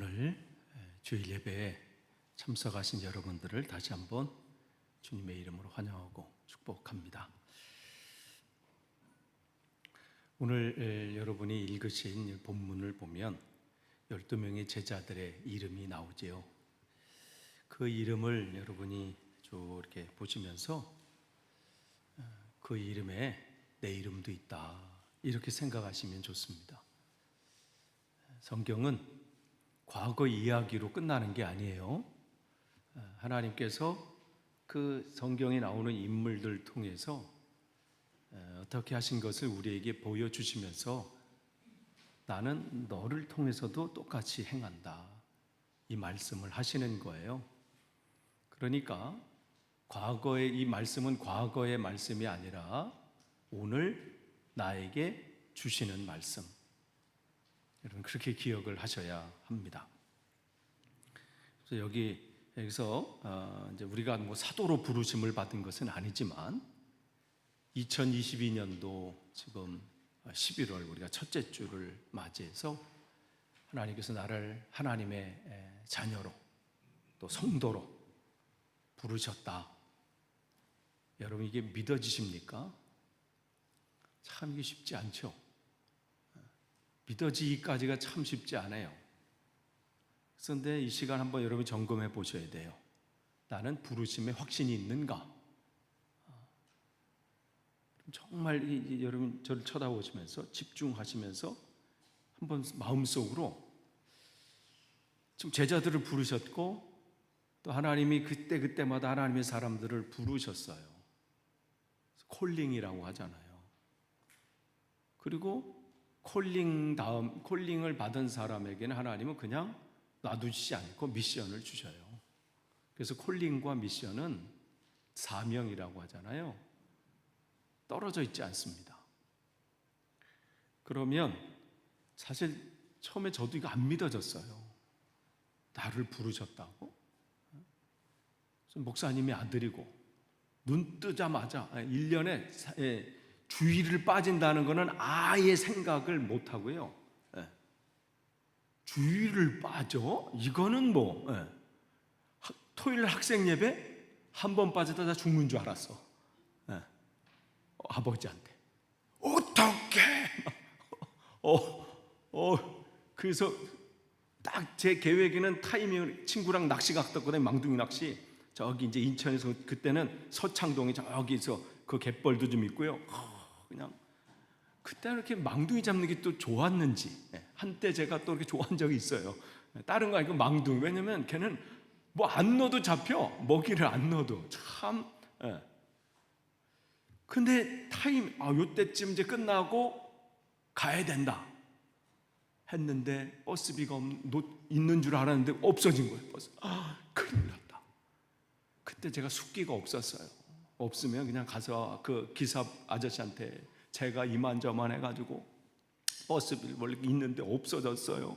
오늘 주일 예배에 참석하신 여러분들을 다시 한번 주님의 이름으로 환영하고 축복합니다. 오늘 여러분이 읽으신 본문을 보면 12명의 제자들의 이름이 나오지요. 그 이름을 여러분이 쭉 이렇게 보시면서 그 이름에 내 이름도 있다, 이렇게 생각하시면 좋습니다. 성경은 과거 이야기로 끝나는 게 아니에요. 하나님께서 그 성경에 나오는 인물들 통해서 어떻게 하신 것을 우리에게 보여주시면서 나는 너를 통해서도 똑같이 행한다, 이 말씀을 하시는 거예요. 그러니까 과거의 이 말씀은 과거의 말씀이 아니라 오늘 나에게 주시는 말씀, 여러분 그렇게 기억을 하셔야 합니다. 그래서 여기서 이제 우리가 뭐 사도로 부르심을 받은 것은 아니지만 2022년도 지금 11월 우리가 첫째 주를 맞이해서 하나님께서 나를 하나님의 자녀로 또 성도로 부르셨다. 여러분 이게 믿어지십니까? 참 이게 쉽지 않죠. 믿어지기까지가 참 쉽지 않아요. 그런데 이 시간 한번 여러분 점검해 보셔야 돼요. 나는 부르심에 확신이 있는가? 정말 여러분 저를 쳐다보시면서 집중하시면서 한번 마음속으로 지금 제자들을 부르셨고 또 하나님이 그때마다 하나님의 사람들을 부르셨어요. 콜링이라고 하잖아요. 그리고 콜링을 받은 사람에게는 하나님은 그냥 놔두지 않고 미션을 주셔요. 그래서 콜링과 미션은 사명이라고 하잖아요. 떨어져 있지 않습니다. 그러면 사실 처음에 저도 이거 안 믿어졌어요. 나를 부르셨다고? 목사님의 아들이고 눈 뜨자마자 1년에 주일을 빠진다는 것은 아예 생각을 못 하고요. 주일을 빠져? 이거는 뭐 토요일 학생 예배 한 번 빠졌다 나 죽는 줄 알았어. 아버지한테 어떻게? 그래서 딱 제 계획에는 타이밍을 친구랑 낚시 갔거든요. 망둥이 낚시. 저기 이제 인천에서 그때는 서창동에 저기서 그 갯벌도 좀 있고요. 그냥 그때 이렇게 망둥이 잡는 게 또 좋았는지 한때 제가 또 이렇게 좋아한 적이 있어요. 다른 거 아니고 망둥이. 왜냐면 걔는 뭐 안 넣어도 잡혀. 먹이를 안 넣어도 참. 근데 요때쯤 이제 끝나고 가야 된다 했는데 버스비가 있는 줄 알았는데 없어진 거예요. 버스. 큰일 났다. 그때 제가 숙기가 없었어요. 없으면 그냥 가서 그 기사 아저씨한테 제가 이만저만 해가지고 버스비 원래 있는데 없어졌어요.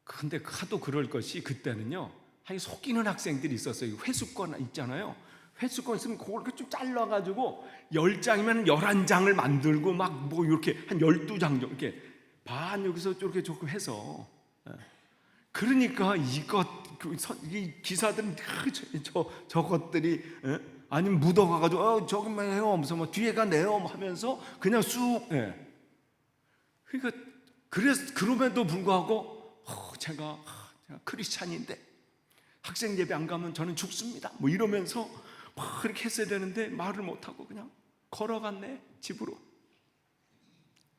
근데 하도 그럴 것이 그때는요, 속이는 학생들이 있었어요. 회수권 있잖아요. 회수권 있으면 그걸 좀 잘라가지고 10장이면 11장을 만들고 막 뭐 이렇게 한 12장 정도 이렇게 반 여기서 이렇게 조금 해서. 그러니까 이 기사들은 저것들이 아니면 묻어가가지고 저기만 해요 하면서 뭐 뒤에가 내요 하면서 그냥 쑥. 그러니까 그럼에도 불구하고 제가 크리스찬인데 학생 예배 안 가면 저는 죽습니다 뭐 이러면서 막 그렇게 했어야 되는데 말을 못하고 그냥 걸어갔네 집으로.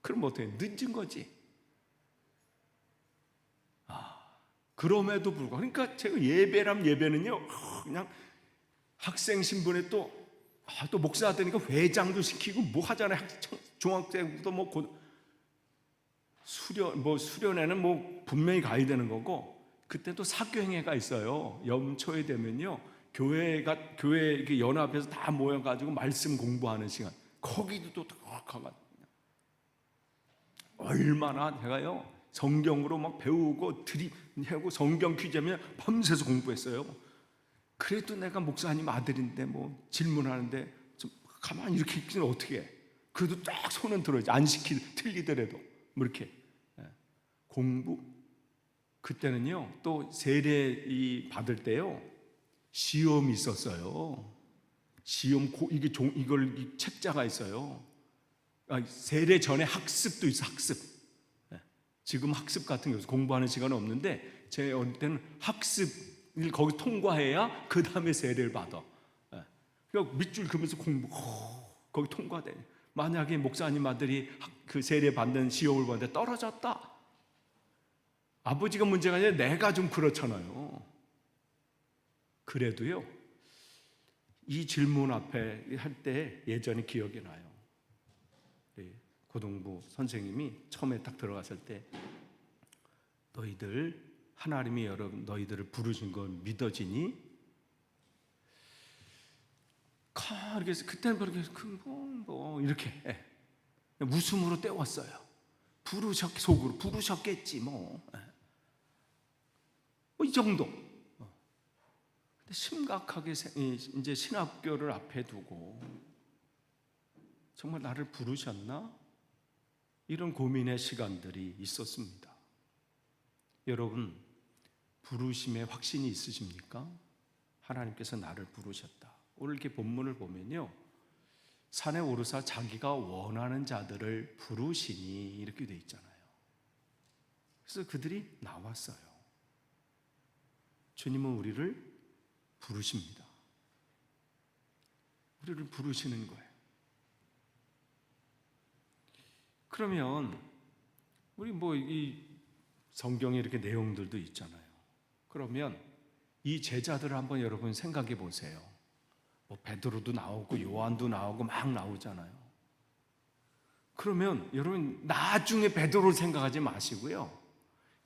그럼 어떻게 늦은 거지. 그럼에도 불구하고 그러니까 제가 예배는요 그냥 학생 신분에 또 목사 되니까 회장도 시키고 뭐 하잖아요. 중학생부터 뭐 수련회는 뭐 분명히 가야 되는 거고, 그때 또 사교행회가 있어요. 연초에 되면요 교회 연합해서 다 모여가지고 말씀 공부하는 시간, 거기도 또 가거든요. 얼마나 제가요 성경으로 막 배우고 드립하고 성경 퀴즈하면 밤새서 공부했어요. 그래도 내가 목사님 아들인데 뭐 질문하는데 좀 가만히 이렇게 있기는 어떻게 해. 그래도 딱 손은 들어야지. 안 틀리더라도 뭐 이렇게 공부. 그때는요 또 세례 받을 때요 시험이 있었어요. 시험 이게 이걸 책자가 있어요. 세례 전에 학습도 있어. 학습. 지금 학습 같은 게 공부하는 시간은 없는데 제 어릴 때는 학습을 거기 통과해야 그 다음에 세례를 받아. 그러니까 밑줄 그면서 공부 거기 통과돼. 만약에 목사님 아들이 그 세례 받는 시험을 봤는데 떨어졌다. 아버지가 문제가 아니라 내가 좀 그렇잖아요. 그래도요 이 질문 앞에 할 때 예전에 기억이 나요. 고등부 선생님이 처음에 딱 들어갔을 때 너희들 하나님이 너희들을 부르신 건 믿어지니? 이렇게 그때는 그렇게 이렇게 웃음으로 때웠어요. 속으로 부르셨겠지 이 정도. 근데 심각하게 이제 신학교를 앞에 두고 정말 나를 부르셨나? 이런 고민의 시간들이 있었습니다. 여러분, 부르심에 확신이 있으십니까? 하나님께서 나를 부르셨다. 오늘 이렇게 본문을 보면요, 산에 오르사 자기가 원하는 자들을 부르시니 이렇게 돼 있잖아요. 그래서 그들이 나왔어요. 주님은 우리를 부르십니다. 우리를 부르시는 거예요. 그러면 우리 이 성경에 이렇게 내용들도 있잖아요. 그러면 이 제자들을 한번 여러분 생각해 보세요. 베드로도 나오고 요한도 나오고 막 나오잖아요. 그러면 여러분 나중에 베드로를 생각하지 마시고요.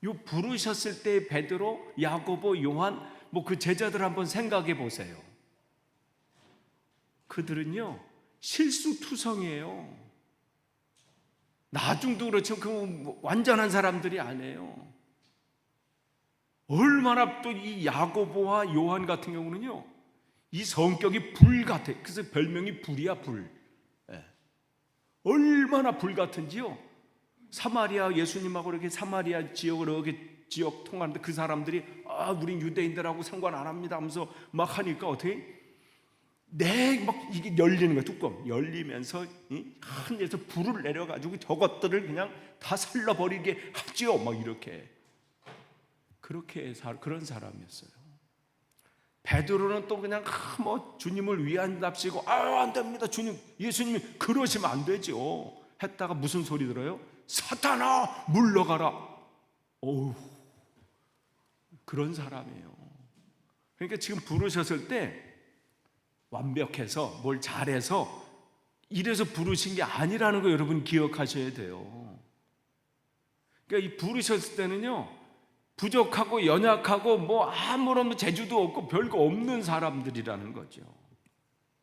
요 부르셨을 때 베드로, 야고보, 요한 그 제자들 한번 생각해 보세요. 그들은요 실수투성이에요. 나중도 그렇지만 그 완전한 사람들이 아니에요. 얼마나 또 이 야고보와 요한 같은 경우는요 이 성격이 불 같아. 그래서 별명이 불이야, 불. 얼마나 불 같은지요. 사마리아 예수님하고 이렇게 사마리아 지역으로 이렇게 지역 통하는데 그 사람들이 우린 유대인들하고 상관 안 합니다 하면서 막 하니까 어떻게 막 이게 열리는 거야. 뚜껑 열리면서 하늘에서 불을 내려가지고 저것들을 그냥 다 살라버리게 하지요. 막 이렇게 그렇게 그런 사람이었어요. 베드로는 또 그냥 주님을 위한답시고 안 됩니다. 주님, 예수님이 그러시면 안 되죠. 했다가 무슨 소리 들어요? 사탄아 물러가라. 그런 사람이에요. 그러니까 지금 부르셨을 때 완벽해서 뭘 잘해서 이래서 부르신 게 아니라는 거 여러분 기억하셔야 돼요. 그러니까 이 부르셨을 때는요 부족하고 연약하고 아무런 재주도 없고 별거 없는 사람들이라는 거죠.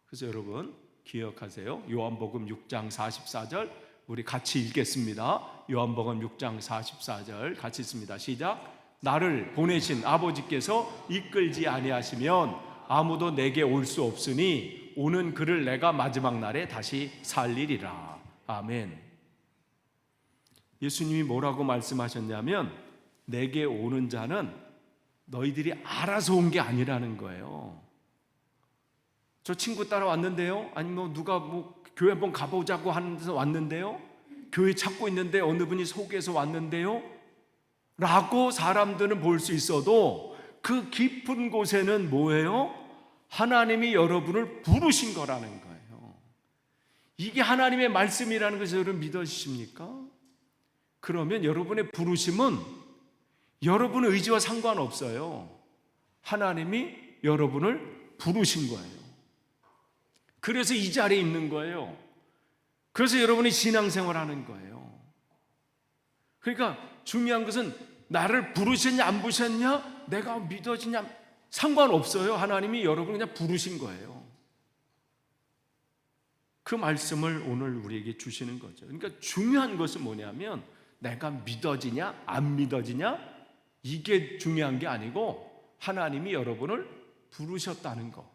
그래서 여러분 기억하세요. 요한복음 6장 44절 우리 같이 읽겠습니다. 요한복음 6장 44절 같이 읽습니다. 시작. 나를 보내신 아버지께서 이끌지 아니하시면 아무도 내게 올 수 없으니 오는 그를 내가 마지막 날에 다시 살리리라. 아멘. 예수님이 뭐라고 말씀하셨냐면 내게 오는 자는 너희들이 알아서 온 게 아니라는 거예요. 저 친구 따라 왔는데요, 아니면 누가 교회 한번 가보자고 하면서 왔는데요, 교회 찾고 있는데 어느 분이 소개해서 왔는데요 라고 사람들은 볼 수 있어도 그 깊은 곳에는 뭐예요? 하나님이 여러분을 부르신 거라는 거예요. 이게 하나님의 말씀이라는 것을 여러분 믿으십니까? 그러면 여러분의 부르심은 여러분의 의지와 상관없어요. 하나님이 여러분을 부르신 거예요. 그래서 이 자리에 있는 거예요. 그래서 여러분이 신앙생활 하는 거예요. 그러니까 중요한 것은 나를 부르셨냐 안 부르셨냐, 내가 믿어지냐 상관없어요. 하나님이 여러분을 그냥 부르신 거예요. 그 말씀을 오늘 우리에게 주시는 거죠. 그러니까 중요한 것은 뭐냐면 내가 믿어지냐 안 믿어지냐 이게 중요한 게 아니고 하나님이 여러분을 부르셨다는 거.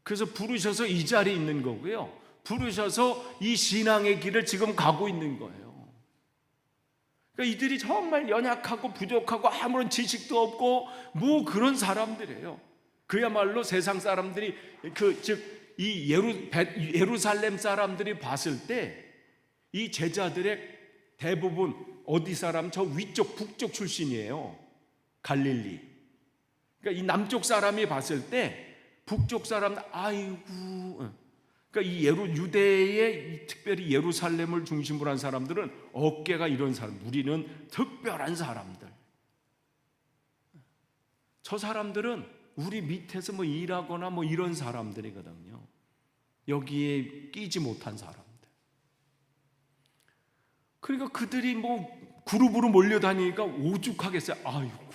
그래서 부르셔서 이 자리에 있는 거고요, 부르셔서 이 신앙의 길을 지금 가고 있는 거예요. 그러니까 이들이 정말 연약하고 부족하고 아무런 지식도 없고 뭐 그런 사람들이에요. 그야말로 세상 사람들이 이 예루살렘 사람들이 봤을 때 이 제자들의 대부분 어디 사람? 저 위쪽 북쪽 출신이에요. 갈릴리. 그러니까 이 남쪽 사람이 봤을 때 북쪽 사람 아이고. 그러니까 이 유대의 특별히 예루살렘을 중심으로 한 사람들은 어깨가 이런 사람. 우리는 특별한 사람들. 저 사람들은 우리 밑에서 뭐 일하거나 뭐 이런 사람들이거든요. 여기에 끼지 못한 사람들. 그러니까 그들이 뭐 그룹으로 몰려다니니까 오죽하겠어요. 아이고,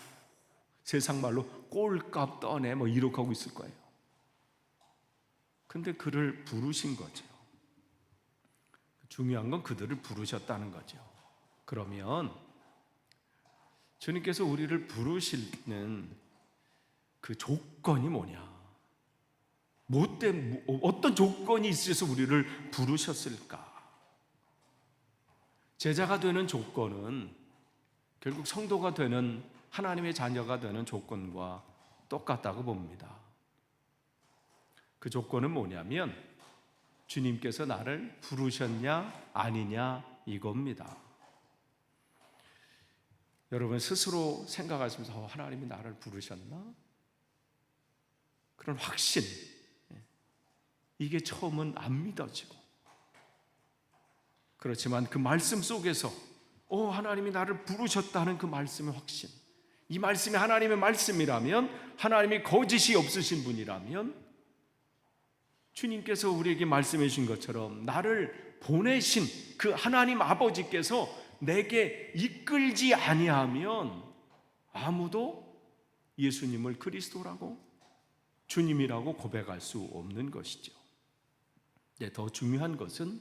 세상 말로 꼴값 떠네 뭐 이렇게 하고 있을 거예요. 근데 그를 부르신 거죠. 중요한 건 그들을 부르셨다는 거죠. 그러면 주님께서 우리를 부르시는 그 조건이 뭐냐? 어떤 조건이 있어서 우리를 부르셨을까? 제자가 되는 조건은 결국 성도가 되는 하나님의 자녀가 되는 조건과 똑같다고 봅니다. 그 조건은 뭐냐면 주님께서 나를 부르셨냐 아니냐 이겁니다. 여러분 스스로 생각하시면서 하나님이 나를 부르셨나? 그런 확신, 이게 처음은 안 믿어지고, 그렇지만 그 말씀 속에서 하나님이 나를 부르셨다는 그 말씀의 확신, 이 말씀이 하나님의 말씀이라면, 하나님이 거짓이 없으신 분이라면, 주님께서 우리에게 말씀해 주신 것처럼 나를 보내신 그 하나님 아버지께서 내게 이끌지 아니하면 아무도 예수님을 그리스도라고 주님이라고 고백할 수 없는 것이죠. 더 중요한 것은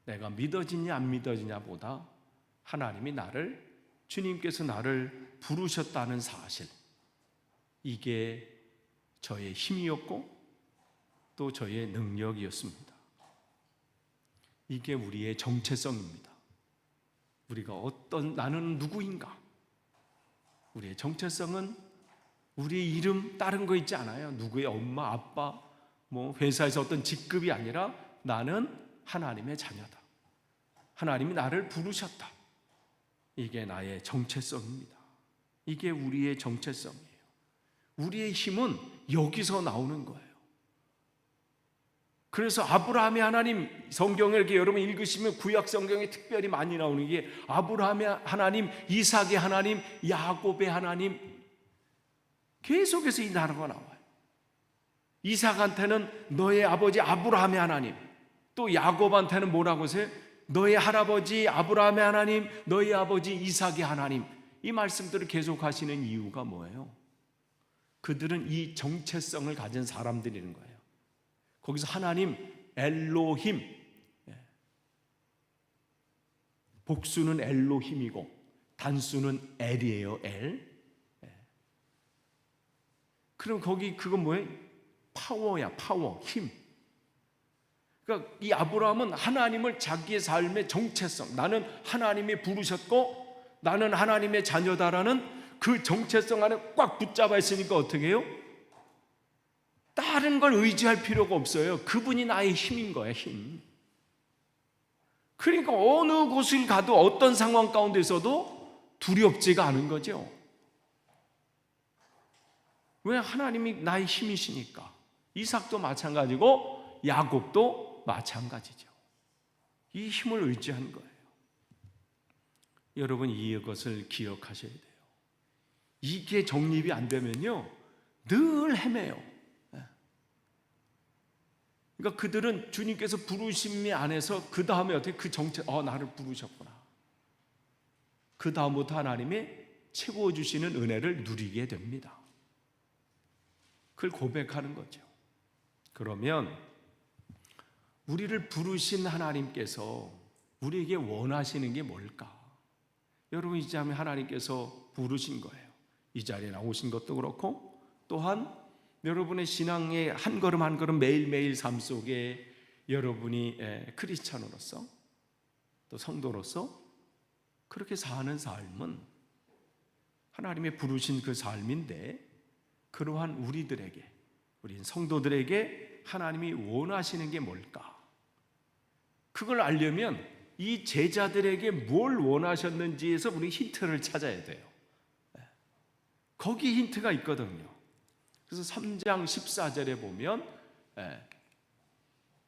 내가 믿어지냐 안 믿어지냐보다 하나님이 주님께서 나를 부르셨다는 사실, 이게 저의 힘이었고 또 저의 능력이었습니다. 이게 우리의 정체성입니다. 우리가 나는 누구인가? 우리의 정체성은 우리의 이름 다른 거 있지 않아요. 누구의 엄마, 아빠, 뭐 회사에서 어떤 직급이 아니라 나는 하나님의 자녀다. 하나님이 나를 부르셨다. 이게 나의 정체성입니다. 이게 우리의 정체성이에요. 우리의 힘은 여기서 나오는 거예요. 그래서 아브라함의 하나님, 성경을 이렇게 여러분 읽으시면 구약 성경에 특별히 많이 나오는 게 아브라함의 하나님, 이삭의 하나님, 야곱의 하나님, 계속해서 이 단어가 나와요. 이삭한테는 너의 아버지 아브라함의 하나님, 또 야곱한테는 뭐라고 하세요? 너의 할아버지 아브라함의 하나님, 너의 아버지 이삭의 하나님. 이 말씀들을 계속 하시는 이유가 뭐예요? 그들은 이 정체성을 가진 사람들이는 거예요. 거기서 하나님, 엘로힘, 복수는 엘로힘이고 단수는 엘이에요. 엘. 그럼 그건 뭐예요? 파워야, 파워, 힘. 그러니까 이 아브라함은 하나님을 자기의 삶의 정체성, 나는 하나님이 부르셨고 나는 하나님의 자녀다라는 그 정체성 안에 꽉 붙잡아 있으니까 어떻게 해요? 다른 걸 의지할 필요가 없어요. 그분이 나의 힘인 거예요, 힘. 그러니까 어느 곳을 가도 어떤 상황 가운데서도 두렵지가 않은 거죠. 왜? 하나님이 나의 힘이시니까. 이삭도 마찬가지고 야곱도 마찬가지죠. 이 힘을 의지한 거예요. 여러분 이것을 기억하셔야 돼요. 이게 정립이 안 되면요 늘 헤매요. 그러니까 그들은 주님께서 부르심이 안에서 그 다음에 어떻게 그 정체, 나를 부르셨구나. 그 다음부터 하나님이 채워주시는 은혜를 누리게 됩니다. 그걸 고백하는 거죠. 그러면 우리를 부르신 하나님께서 우리에게 원하시는 게 뭘까? 여러분 이 자매 하나님께서 부르신 거예요. 이 자리에 나오신 것도 그렇고 또한 여러분의 신앙의 한 걸음 한 걸음 매일매일 삶 속에 여러분이 크리스찬으로서 또 성도로서 그렇게 사는 삶은 하나님의 부르신 그 삶인데, 그러한 우리들에게, 우리 성도들에게 하나님이 원하시는 게 뭘까? 그걸 알려면 이 제자들에게 뭘 원하셨는지에서 우리 힌트를 찾아야 돼요. 거기 힌트가 있거든요. 그래서 3장 14절에 보면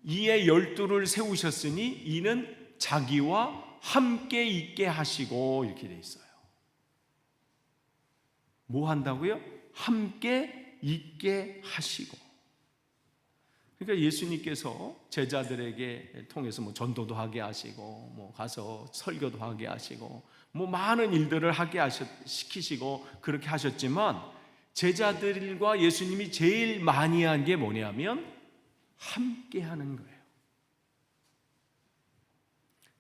이에 12를 세우셨으니 이는 자기와 함께 있게 하시고, 이렇게 돼 있어요. 뭐 한다고요? 함께 있게 하시고. 그러니까 예수님께서 제자들에게 통해서 뭐 전도도 하게 하시고, 뭐 가서 설교도 하게 하시고, 뭐 많은 일들을 하게 시키시고 그렇게 하셨지만, 제자들과 예수님이 제일 많이 한 게 뭐냐면 함께 하는 거예요.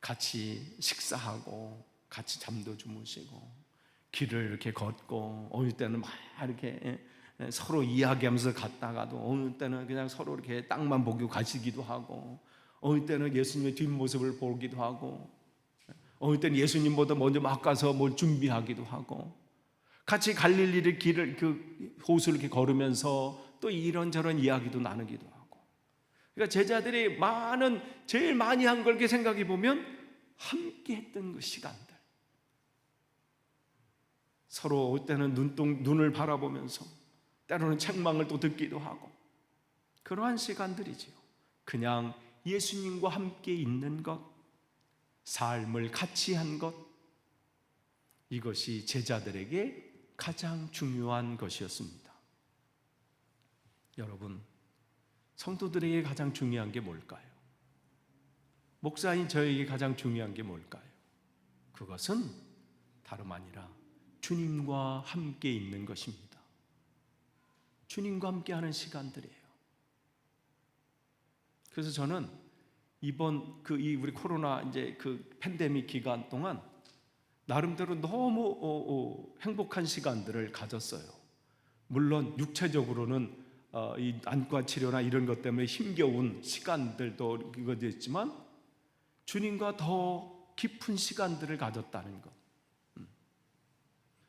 같이 식사하고, 같이 잠도 주무시고, 길을 이렇게 걷고, 어느 때는 막 이렇게 서로 이야기하면서 갔다가도, 어느 때는 그냥 서로 이렇게 땅만 보고 가시기도 하고, 어느 때는 예수님의 뒷모습을 보기도 하고, 어느 때는 예수님보다 먼저 막 가서 뭘 준비하기도 하고, 같이 갈릴리를 길을 그 호수를 이렇게 걸으면서 또 이런저런 이야기도 나누기도 하고. 그러니까 제자들이 제일 많이 한 걸 생각해 보면 함께 했던 그 시간들, 서로 올 때는 눈을 바라보면서 때로는 책망을 또 듣기도 하고, 그러한 시간들이지요. 그냥 예수님과 함께 있는 것, 삶을 같이 한 것, 이것이 제자들에게 가장 중요한 것이었습니다. 여러분, 성도들에게 가장 중요한 게 뭘까요? 목사인 저에게 가장 중요한 게 뭘까요? 그것은 다름 아니라 주님과 함께 있는 것입니다. 주님과 함께 하는 시간들이에요. 그래서 저는 이번 우리 코로나 그 팬데믹 기간 동안 나름대로 너무 행복한 시간들을 가졌어요. 물론 육체적으로는 이 안과 치료나 이런 것 때문에 힘겨운 시간들도 이것도 있지만, 주님과 더 깊은 시간들을 가졌다는 것,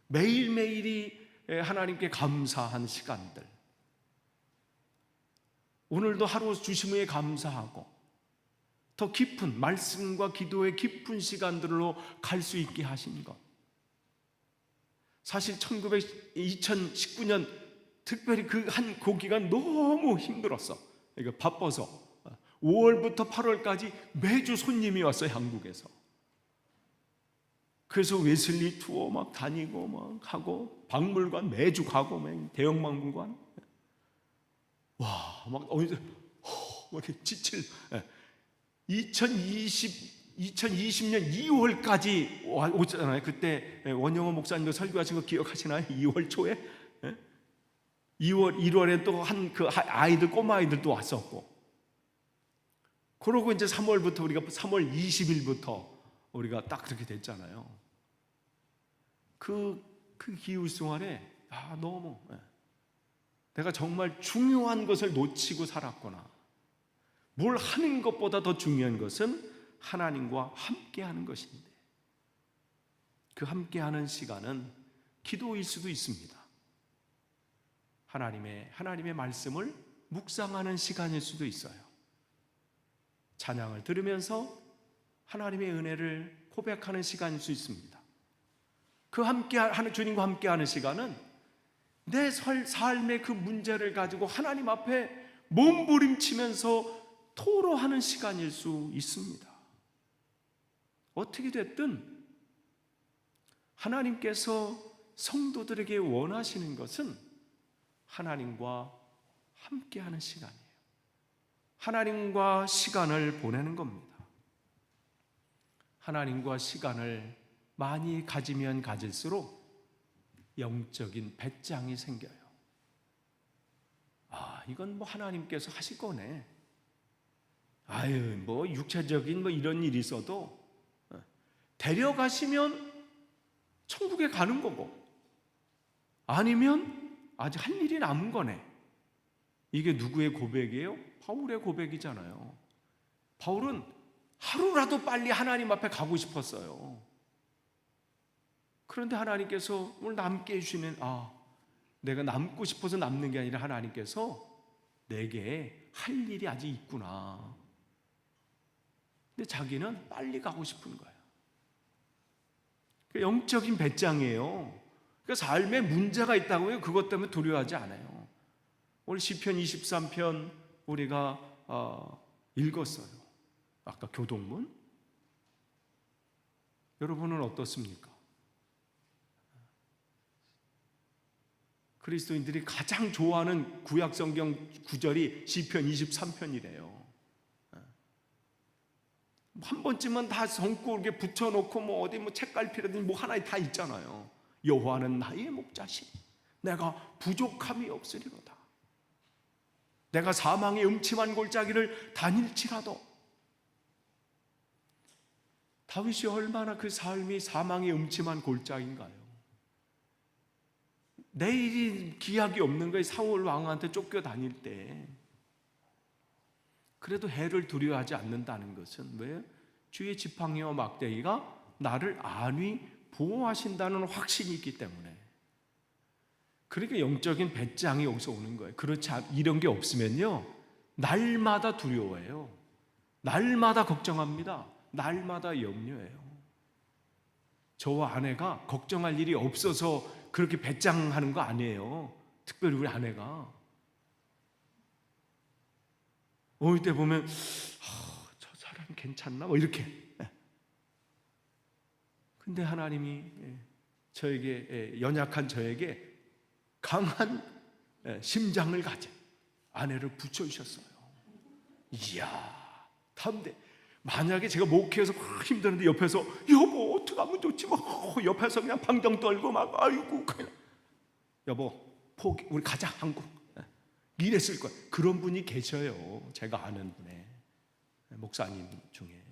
매일매일이 하나님께 감사한 시간들, 오늘도 하루 주심에 감사하고 더 깊은 말씀과 기도의 깊은 시간들로 갈 수 있게 하신 것. 사실 2019년 특별히 그 기간 너무 힘들었어. 그러니까 바빠서 5월부터 8월까지 매주 손님이 왔어요, 한국에서. 그래서 웨슬리 투어 막 다니고 막 하고, 박물관 매주 가고, 대형 박물관. 와, 막 이렇게 지칠. 2020년 2월까지 오잖아요. 그때 원영호 목사님도 설교하신 거 기억하시나요? 2월 초에 1월에 또 그 아이들, 꼬마 아이들도 왔었고, 그러고 이제 3월 20일부터 우리가 딱 그렇게 됐잖아요. 그 기울송안에 너무 내가 정말 중요한 것을 놓치고 살았구나. 뭘 하는 것보다 더 중요한 것은 하나님과 함께하는 것인데, 그 함께하는 시간은 기도일 수도 있습니다. 하나님의 말씀을 묵상하는 시간일 수도 있어요. 찬양을 들으면서 하나님의 은혜를 고백하는 시간일 수 있습니다. 그 주님과 함께하는 시간은 내 삶의 그 문제를 가지고 하나님 앞에 몸부림치면서 토로하는 시간일 수 있습니다. 어떻게 됐든 하나님께서 성도들에게 원하시는 것은 하나님과 함께하는 시간이에요. 하나님과 시간을 보내는 겁니다. 하나님과 시간을 많이 가지면 가질수록 영적인 배짱이 생겨요. 이건 뭐 하나님께서 하실 거네. 뭐 육체적인 이런 일이 있어도 데려가시면 천국에 가는 거고, 아니면 아직 할 일이 남은 거네. 이게 누구의 고백이에요? 바울의 그런데 하나님께서 오늘 남게 해주시는, 내가 남고 싶어서 남는 게 아니라 하나님께서 내게 할 일이 아직 있구나. 근데 자기는 빨리 가고 싶은 거예요. 영적인 배짱이에요. 그러니까 삶에 문제가 있다고요. 그것 때문에 두려워하지 않아요. 오늘 시편 23편 우리가 읽었어요. 아까 교동문. 여러분은 어떻습니까? 그리스도인들이 가장 좋아하는 구약 성경 구절이 시편 23편이래요. 한 번쯤은 다 손고 이렇게 붙여놓고 어디 책갈피라든지 하나에 다 있잖아요. 여호와는 나의 목자시니 내가 부족함이 없으리로다. 내가 사망의 음침한 골짜기를 다닐지라도. 다윗이 얼마나 그 삶이 사망의 음침한 골짜기인가요? 내일이 기약이 없는 거예요. 사울 왕한테 쫓겨다닐 때. 그래도 해를 두려워하지 않는다는 것은 왜? 주의 지팡이와 막대기가 나를 안위 보호하신다는 확신이 있기 때문에. 그러니까 영적인 배짱이 여기서 오는 거예요. 이런 게 없으면요, 날마다 두려워해요. 날마다 걱정합니다. 날마다 염려해요. 저와 아내가 걱정할 일이 없어서 그렇게 배짱하는 거 아니에요. 특별히 우리 아내가 어느 때 보면 저 사람 괜찮나? 이렇게. 근데 하나님이 저에게, 연약한 저에게 강한 심장을 가진 아내를 붙여주셨어요. 이야, 다음에 만약에 제가 목회에서 막 힘드는데 옆에서 여보 어떡하면 좋지? 옆에서 그냥 방정 떨고 아이고 그냥 여보 포기, 우리 가자 한국. 이랬을 거예요. 그런 분이 계셔요. 제가 아는 분에, 목사님 중에.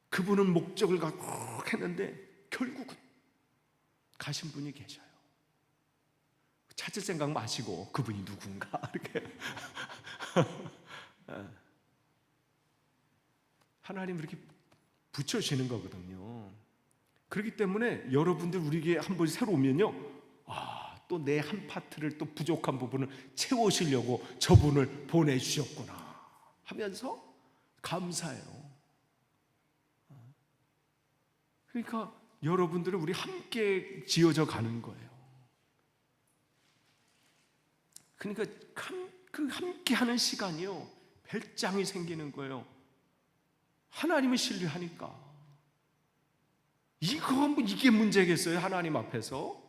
그분은 목적을 갖고 했는데 결국은 가신 분이 계셔요. 찾을 생각 마시고 그분이 누군가 이렇게. 하나님 이렇게 붙여주시는 거거든요. 그렇기 때문에 여러분들 우리에게 한 번 새로 오면요, 또 내 한 파트를 또 부족한 부분을 채우시려고 저분을 보내주셨구나 하면서 감사해요. 그러니까 여러분들은 우리 함께 지어져 가는 거예요. 그러니까 그 함께 하는 시간이요, 배짱이 생기는 거예요. 하나님을 신뢰하니까. 이게 문제겠어요? 하나님 앞에서?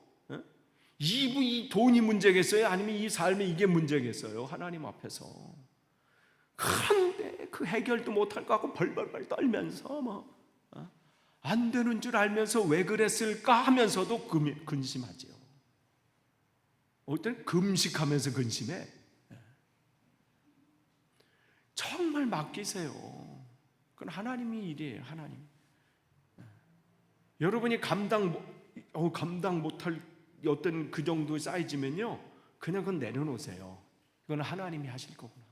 이 돈이 문제겠어요? 아니면 이 삶에 이게 문제겠어요? 하나님 앞에서. 그런데 그 해결도 못할 것 같고 벌벌벌 떨면서 안 되는 줄 알면서 왜 그랬을까 하면서도 근심하죠. 어떨 때는 금식하면서 근심해. 정말 맡기세요. 그건 하나님이 일이에요. 하나님. 여러분이 감당 못할 어떤 그 정도의 사이즈면요, 그냥 그건 내려놓으세요. 이건 하나님이 하실 거구나.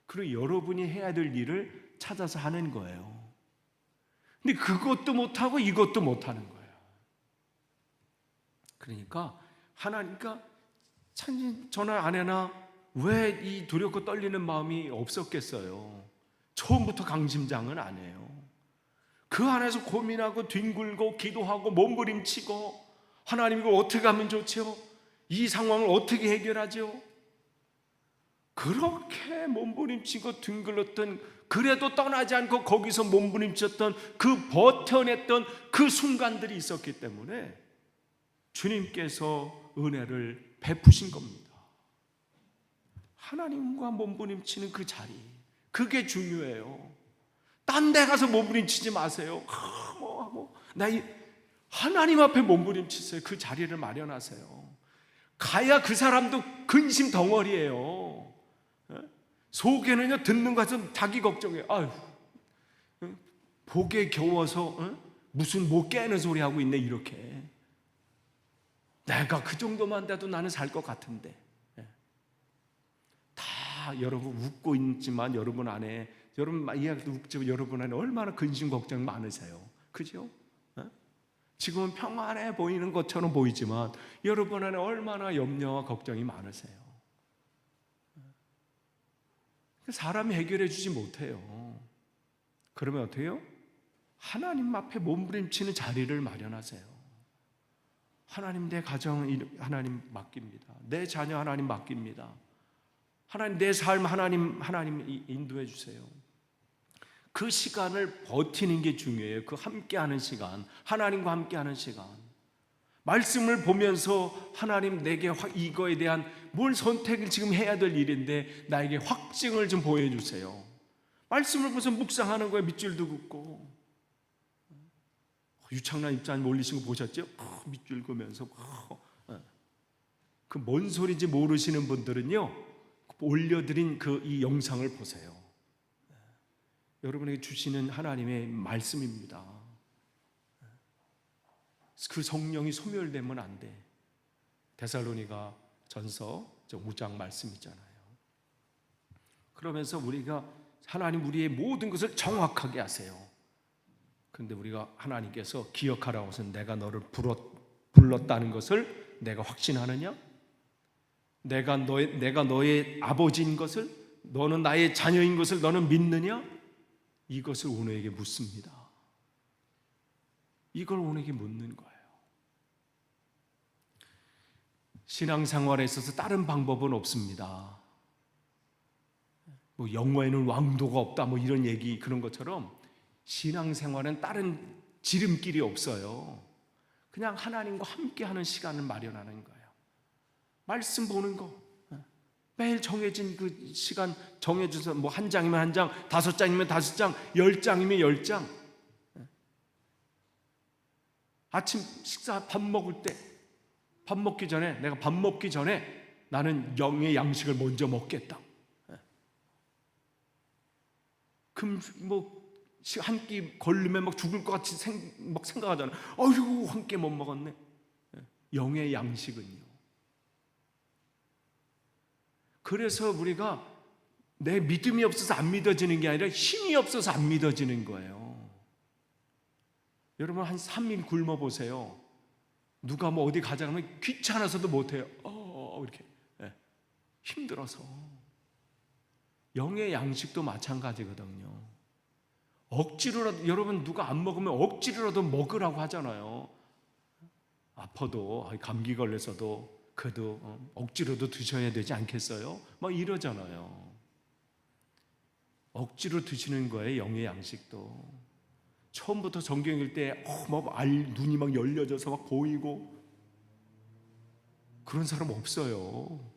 그리고 여러분이 해야 될 일을 찾아서 하는 거예요. 근데 그것도 못하고 이것도 못하는 거예요. 그러니까 하나님과 참 저나 아내나 왜 이 두렵고 떨리는 마음이 없었겠어요? 처음부터 강심장은 아니에요. 그 안에서 고민하고 뒹굴고 기도하고 몸부림치고 하나님 이걸 어떻게 하면 좋죠? 이 상황을 어떻게 해결하죠? 그렇게 몸부림치고 뒹굴렀던, 그래도 떠나지 않고 거기서 몸부림쳤던 그 버텨냈던 그 순간들이 있었기 때문에 주님께서 은혜를 베푸신 겁니다. 하나님과 몸부림치는 그 자리, 그게 중요해요. 딴 데 가서 몸부림치지 마세요. 하나님 앞에 몸부림치세요. 그 자리를 마련하세요. 가야 그 사람도 근심 덩어리예요. 속에는요, 듣는 것은 자기 걱정이에요. 복에 겨워서 무슨 깨는 소리 하고 있네, 이렇게. 내가 그 정도만 돼도 나는 살 것 같은데. 다 여러분 웃고 있지만 여러분 안에, 여러분 이야기도 웃지만 여러분 안에 얼마나 근심 걱정 많으세요. 그죠? 지금은 평안해 보이는 것처럼 보이지만 여러분 안에 얼마나 염려와 걱정이 많으세요. 사람이 해결해 주지 못해요. 그러면 어떻게 해요? 하나님 앞에 몸부림치는 자리를 마련하세요. 하나님, 내 가정 하나님 맡깁니다. 내 자녀 하나님 맡깁니다. 하나님, 내 삶 하나님 인도해 주세요. 그 시간을 버티는 게 중요해요. 그 함께하는 시간, 하나님과 함께하는 시간. 말씀을 보면서 하나님, 내게 이거에 대한 뭘 선택을 지금 해야 될 일인데 나에게 확증을 좀 보여주세요. 말씀을 보면서 묵상하는 거에 밑줄도 긋고. 유창란 입자님 올리신 거 보셨죠? 밑줄 그면서 그 뭔 소리인지 모르시는 분들은요, 올려드린 이 영상을 보세요. 여러분에게 주시는 하나님의 말씀입니다. 그 성령이 소멸되면 안 돼. 데살로니가 전서 5장 말씀 있잖아요. 그러면서 우리가 하나님 우리의 모든 것을 정확하게 하세요. 그런데 우리가 하나님께서 기억하라고 해서 내가 너를 불렀다는 것을 내가 확신하느냐? 내가 너의 아버지인 것을, 너는 나의 자녀인 것을 너는 믿느냐? 이것을 오너에게 묻습니다. 이걸 오너에게 묻는 거예요. 신앙생활에 있어서 다른 방법은 없습니다. 뭐 영어에는 왕도가 없다 뭐 이런 얘기, 그런 것처럼 신앙생활은 다른 지름길이 없어요. 그냥 하나님과 함께하는 시간을 마련하는 거예요. 말씀 보는 거, 매일 정해진 그 시간 정해줘서 뭐 한 장이면 한 장, 5장이면 5장, 10장이면 10장. 아침 식사 밥 먹을 때, 밥 먹기 전에, 내가 밥 먹기 전에 나는 영의 양식을 먼저 먹겠다. 그럼 뭐 한 끼 걸리면 막 죽을 것 같이 막 생각하잖아요. 어휴, 한 끼 못 먹었네. 영의 양식은요. 그래서 우리가 내 믿음이 없어서 안 믿어지는 게 아니라 힘이 없어서 안 믿어지는 거예요. 여러분 한 3일 굶어 보세요. 누가 뭐 어디 가자 하면 귀찮아서도 못해요. 이렇게 힘들어서. 영의 양식도 마찬가지거든요. 억지로라도, 여러분 누가 안 먹으면 억지로라도 먹으라고 하잖아요. 아파도, 감기 걸려서도 그래도 억지로도 드셔야 되지 않겠어요? 막 이러잖아요. 억지로 드시는 거예요, 영의 양식도. 처음부터 성경 읽을 때 눈이 막 열려져서 막 보이고 그런 사람 없어요.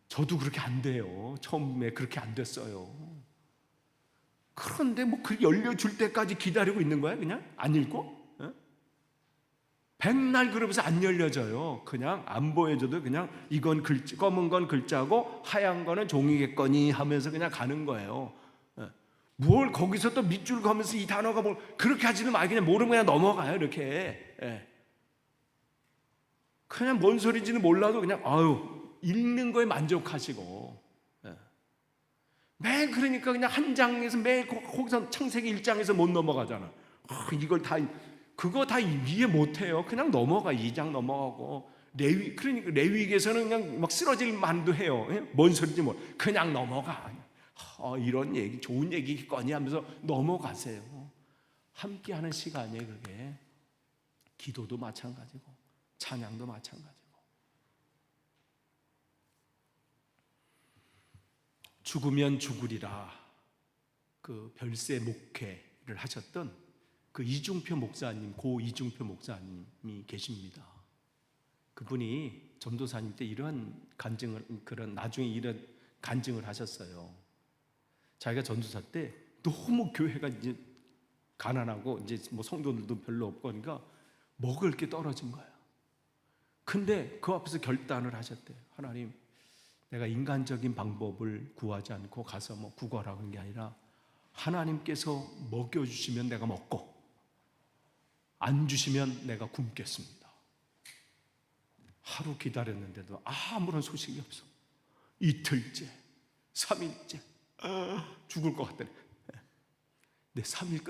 저도 그렇게 안 돼요. 처음에 그렇게 안 됐어요. 그런데 뭐 그 열려줄 때까지 기다리고 있는 거야, 그냥? 안 읽고? 백날 그러면서 안 열려져요. 그냥 안 보여줘도 그냥 이건 검은 건 글자고 하얀 거는 종이겠거니 하면서 그냥 가는 거예요. 뭘 거기서 또 밑줄 그으면서 이 단어가 뭘 그렇게 하지는 말고 그냥 모르면 그냥 넘어가요. 이렇게 그냥 뭔 소리인지는 몰라도 그냥 읽는 거에 만족하시고 매일 그러니까 그냥 한 장에서 매일 거기서 창세기 1장에서 못 넘어가잖아. 이걸 다 그거 다 이해 못해요. 그냥 넘어가. 2장 넘어가고 그러니까 레위기에서는 그냥 막 쓰러질 만도 해요. 뭔 소리인지 그냥 넘어가. 이런 얘기 좋은 얘기겠거니 하면서 넘어가세요. 함께하는 시간이에요. 그게 기도도 마찬가지고 찬양도 마찬가지고. 죽으면 죽으리라 그 별세 목회를 하셨던 그 이중표 목사님, 고 이중표 목사님이 계십니다. 그분이 전도사님 때 이런 나중에 이런 간증을 하셨어요. 자기가 전도사 때 너무 교회가 이제 가난하고 이제 뭐 성도들도 별로 없고 그러니까 먹을 게 떨어진 거야. 근데 그 앞에서 결단을 하셨대요. 하나님, 내가 인간적인 방법을 구하지 않고 가서 뭐 구걸하고 하는 게 아니라 하나님께서 먹여주시면 내가 먹고 안 주시면 내가 굶겠습니다. 하루 기다렸는데도 아무런 소식이 없어. 이틀째, 3일째 죽을 것 같더니 내 3일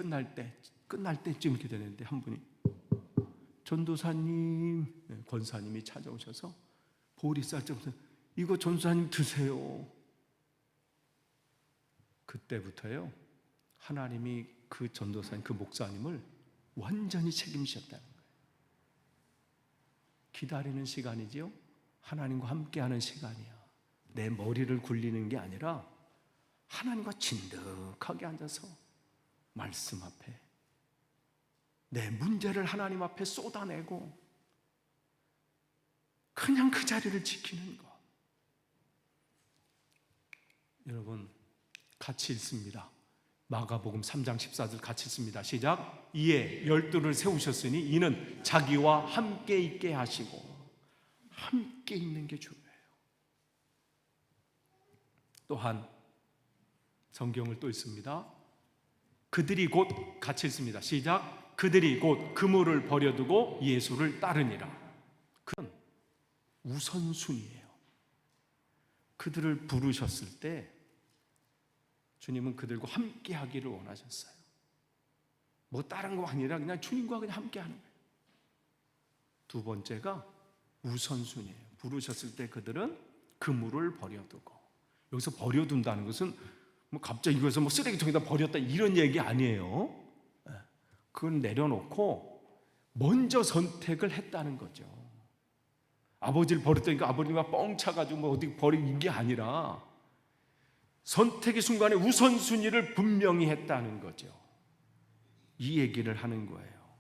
끝날 때쯤 이렇게 되는데 한 분이 전도사님, 권사님이 찾아오셔서 보리쌀 좀 이거 전도사님 드세요. 그때부터요, 하나님이 그 전도사님, 그 목사님을 완전히 책임지셨다는 거예요. 기다리는 시간이지요. 하나님과 함께하는 시간이야. 내 머리를 굴리는 게 아니라 하나님과 진득하게 앉아서 말씀 앞에 내 문제를 하나님 앞에 쏟아내고 그냥 그 자리를 지키는 것. 여러분, 같이 읽습니다. 마가복음 3장 14절 같이 읽습니다. 시작. 이에 12를 세우셨으니 이는 자기와 함께 있게 하시고, 함께 있는 게 중요해요. 또한 성경을 또 있습니다. 그들이 곧 같이 읽습니다. 시작. 그들이 곧 그물을 버려두고 예수를 따르니라. 그건 우선순위예요. 그들을 부르셨을 때 주님은 그들과 함께 하기를 원하셨어요. 뭐 다른 거 아니라 그냥 주님과 그냥 함께 하는 거예요. 두 번째가 우선순위예요. 부르셨을 때 그들은 그물을 버려두고, 여기서 버려둔다는 것은 뭐 갑자기 이것을 뭐 쓰레기통에다 버렸다 이런 얘기 아니에요. 그걸 내려놓고 먼저 선택을 했다는 거죠. 아버지를 버렸다니까 아버지가 뻥 차가지고 뭐 어디 버린 게 아니라 선택의 순간에 우선순위를 분명히 했다는 거죠. 이 얘기를 하는 거예요.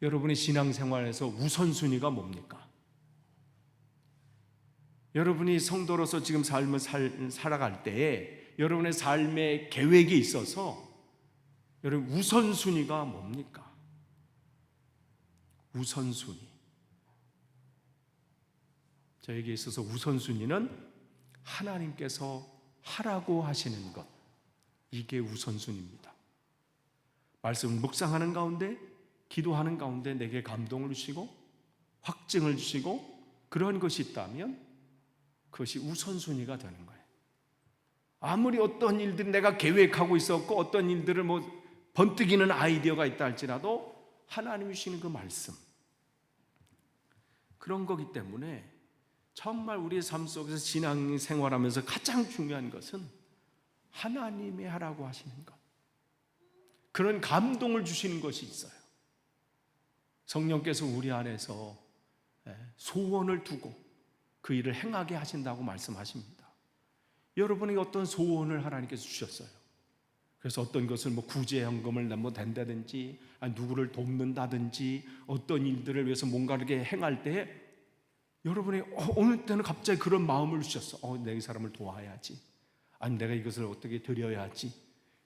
여러분의 신앙생활에서 우선순위가 뭡니까? 여러분이 성도로서 지금 삶을 살아갈 때에 여러분의 삶의 계획이 있어서 여러분 우선순위가 뭡니까? 우선순위. 저에게 있어서 우선순위는 하나님께서 하라고 하시는 것, 이게 우선순위입니다. 말씀을 묵상하는 가운데, 기도하는 가운데 내게 감동을 주시고 확증을 주시고 그런 것이 있다면 그것이 우선순위가 되는 거예요. 아무리 어떤 일들이 내가 계획하고 있었고 어떤 일들을 뭐 번뜩이는 아이디어가 있다 할지라도 하나님이 주시는 그 말씀, 그런 거기 때문에 정말 우리의 삶 속에서 신앙생활하면서 가장 중요한 것은 하나님이 하라고 하시는 것, 그런 감동을 주시는 것이 있어요. 성령께서 우리 안에서 소원을 두고 그 일을 행하게 하신다고 말씀하십니다. 여러분이 어떤 소원을 하나님께서 주셨어요. 그래서 어떤 것을 뭐 구제연금을 뭐 댄다든지 누구를 돕는다든지 어떤 일들을 위해서 뭔가를 이렇게 행할 때 여러분이 어느 때는 갑자기 그런 마음을 주셨어. 내가 이 사람을 도와야지. 아니 내가 이것을 어떻게 드려야지.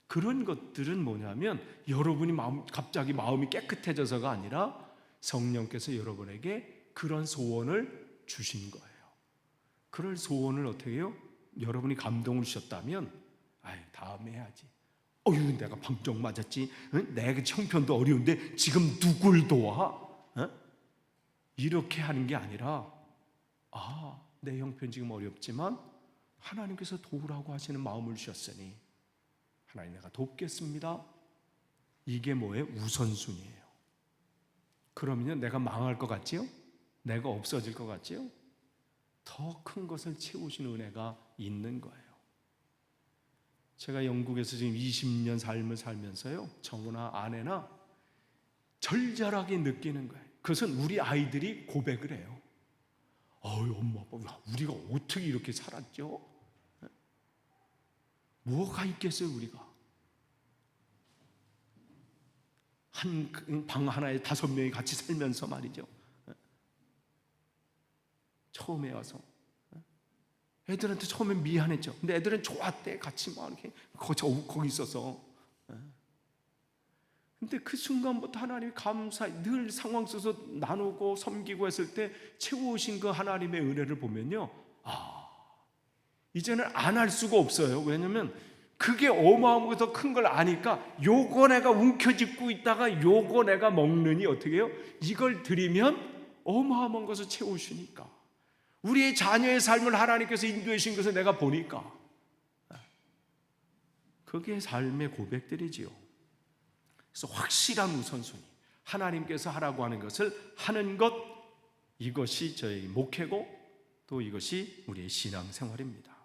그런 것들은 뭐냐면 여러분이 갑자기 마음이 깨끗해져서가 아니라 성령께서 여러분에게 그런 소원을 주신 거예요. 그럴 소원을 어떻게 해요? 여러분이 감동을 주셨다면 다음에 해야지. 내가 방정 맞았지. 내가 형편도 어려운데 지금 누굴 도와? 이렇게 하는 게 아니라 내 형편 지금 어렵지만 하나님께서 도우라고 하시는 마음을 주셨으니 하나님 내가 돕겠습니다. 이게 뭐예요? 우선순위예요. 그러면 내가 망할 것 같지요? 내가 없어질 것 같지요? 더 큰 것을 채우시는 은혜가 있는 거예요. 제가 영국에서 지금 20년 삶을 살면서요, 저나 아내나 절절하게 느끼는 거예요. 그것은 우리 아이들이 고백을 해요. 엄마 아빠 우리가 어떻게 이렇게 살았죠? 뭐가 있겠어요 우리가? 한 방 하나에 5명이 같이 살면서 말이죠. 처음에 와서 애들한테 처음에 미안했죠. 근데 애들은 좋았대. 같이 막 이렇게 거기 있어서. 근데 그 순간부터 하나님이 감사히 늘 상황 속에서 나누고 섬기고 했을 때 채워오신 그 하나님의 은혜를 보면요, 이제는 안 할 수가 없어요. 왜냐면 그게 어마어마하게 더 큰 걸 아니까 요거 내가 움켜쥐고 있다가 요거 내가 먹느니 어떻게 해요? 이걸 드리면 어마어마한 것을 채우시니까 우리의 자녀의 삶을 하나님께서 인도해 주신 것을 내가 보니까 그게 삶의 고백들이지요. 그래서 확실한 우선순위, 하나님께서 하라고 하는 것을 하는 것, 이것이 저희 목회고 또 이것이 우리의 신앙생활입니다.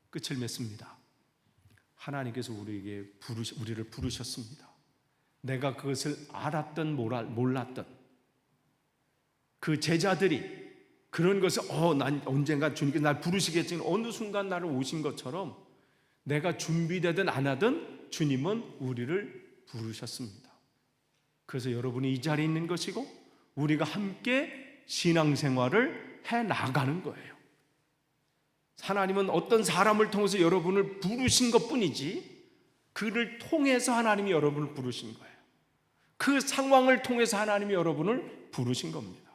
끝을 맺습니다. 하나님께서 우리를 부르셨습니다. 내가 그것을 알았던 몰랐던 그 제자들이 그런 것을 난 언젠가 주님께서 날 부르시겠지, 어느 순간 나를 오신 것처럼 내가 준비되든 안 하든 주님은 우리를 부르셨습니다. 그래서 여러분이 이 자리에 있는 것이고 우리가 함께 신앙생활을 해나가는 거예요. 하나님은 어떤 사람을 통해서 여러분을 부르신 것뿐이지 그를 통해서 하나님이 여러분을 부르신 거예요. 그 상황을 통해서 하나님이 여러분을 부르신 겁니다.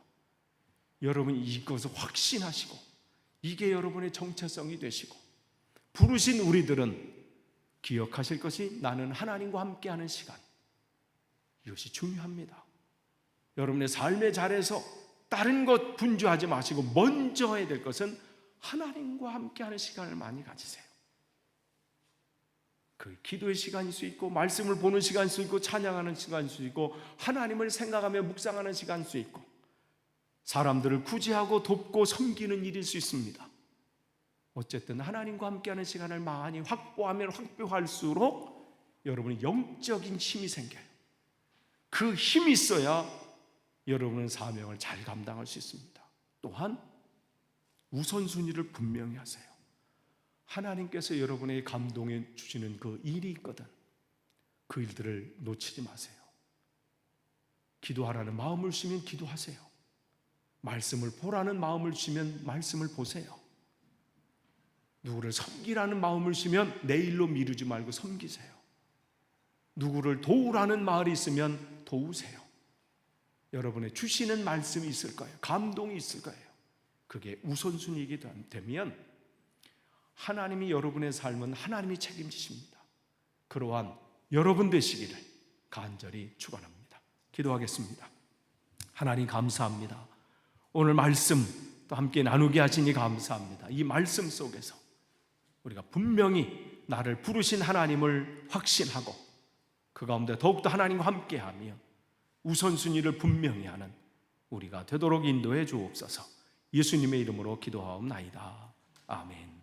여러분이 이것을 확신하시고 이게 여러분의 정체성이 되시고 부르신 우리들은 기억하실 것이 나는 하나님과 함께하는 시간, 이것이 중요합니다. 여러분의 삶의 자리에서 다른 것 분주하지 마시고 먼저 해야 될 것은 하나님과 함께하는 시간을 많이 가지세요. 그 기도의 시간일 수 있고 말씀을 보는 시간일 수 있고 찬양하는 시간일 수 있고 하나님을 생각하며 묵상하는 시간일 수 있고 사람들을 구제하고 돕고 섬기는 일일 수 있습니다. 어쨌든 하나님과 함께하는 시간을 많이 확보하면 확보할수록 여러분의 영적인 힘이 생겨요. 그 힘이 있어야 여러분은 사명을 잘 감당할 수 있습니다. 또한 우선순위를 분명히 하세요. 하나님께서 여러분에게 감동해 주시는 그 일이 있거든 그 일들을 놓치지 마세요. 기도하라는 마음을 주시면 기도하세요. 말씀을 보라는 마음을 주시면 말씀을 보세요. 누구를 섬기라는 마음을 주시면 내일로 미루지 말고 섬기세요. 누구를 도우라는 마음이 있으면 도우세요. 여러분의 주시는 말씀이 있을 거예요. 감동이 있을 거예요. 그게 우선순위이게 되면 하나님이 여러분의 삶은 하나님이 책임지십니다. 그러한 여러분 되시기를 간절히 축원합니다. 기도하겠습니다. 하나님 감사합니다. 오늘 말씀 또 함께 나누게 하시니 감사합니다. 이 말씀 속에서 우리가 분명히 나를 부르신 하나님을 확신하고 그 가운데 더욱더 하나님과 함께하며 우선순위를 분명히 하는 우리가 되도록 인도해 주옵소서. 예수님의 이름으로 기도하옵나이다. 아멘.